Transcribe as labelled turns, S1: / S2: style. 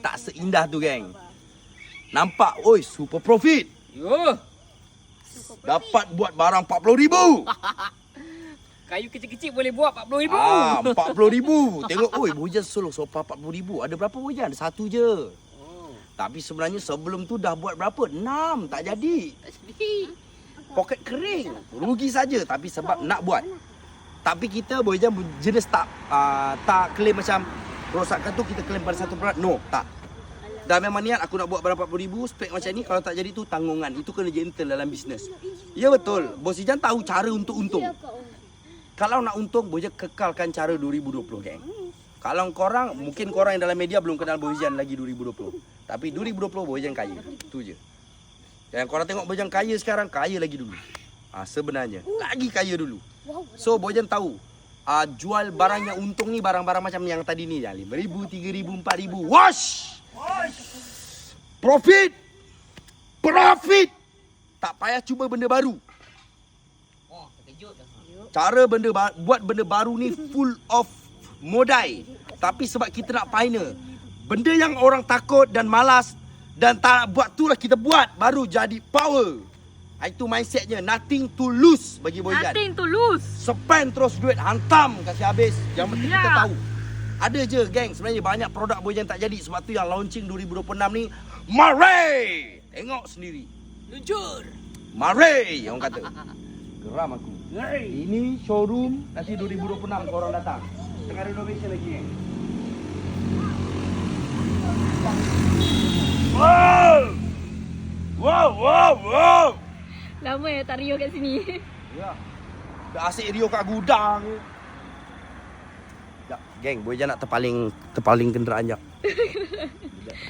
S1: tak seindah tu, geng. Nampak, oi, super profit.
S2: Yo.
S1: Dapat buat barang 40,000.
S2: Kayu kecil-kecil boleh buat 40,000.
S1: 40,000. Tengok, oi, Bojan solo sofa 40,000. Ada berapa Bojan? Ada satu je. Tapi sebenarnya sebelum tu dah buat berapa? 6. Tak jadi. Poket kering. Rugi saja. Tapi sebab nak buat. Tapi kita Bojan jenis tak claim macam kerosakan tu kita claim pada satu produk. No, tak. Dah memang niat aku nak buat barang 40,000, spek macam ni. Kalau tak jadi tu tanggungan. Itu kena gentle dalam bisnes. Ya betul. Bos Ijan tahu cara untuk untung. Kalau nak untung, Bojan kekalkan cara 2020, geng. Kalau korang, mungkin korang yang dalam media belum kenal Bojan lagi 2020. Tapi 2020 Bojan kaya. Itu je. Yang korang tengok Bojan kaya sekarang, kaya lagi dulu. Sebenarnya. Lagi kaya dulu. So, Bojan tahu. Jual barang yang untung ni, barang-barang macam yang tadi ni. 5,000, 3,000, 4,000. Wash! Profit! Profit! Tak payah cuba benda baru. Cara buat benda baru ni full of modai. Tapi sebab kita nak pioneer, benda yang orang takut dan malas dan tak buat tu lah kita buat, baru jadi power. Itu mindsetnya, nothing to lose bagi Bojan.
S3: Nothing to lose.
S1: Spend terus duit, hantam kasih habis. Yang penting kita tahu. Ada je geng, sebenarnya banyak produk Bojan tak jadi. Sebab tu yang launching 2026 ni, mari! Tengok sendiri.
S2: Luncur.
S1: Mari, orang kata. Geram aku. Ini showroom nanti 2026 korang datang. Tengah renovation lagi, geng. Wow! Wow, wow, wow!
S3: Lama ya tak Rio kat sini.
S1: Ya. Dah asyik Rio kat gudang. Sekejap, geng, Bojan nak terpaling kenderaan jap.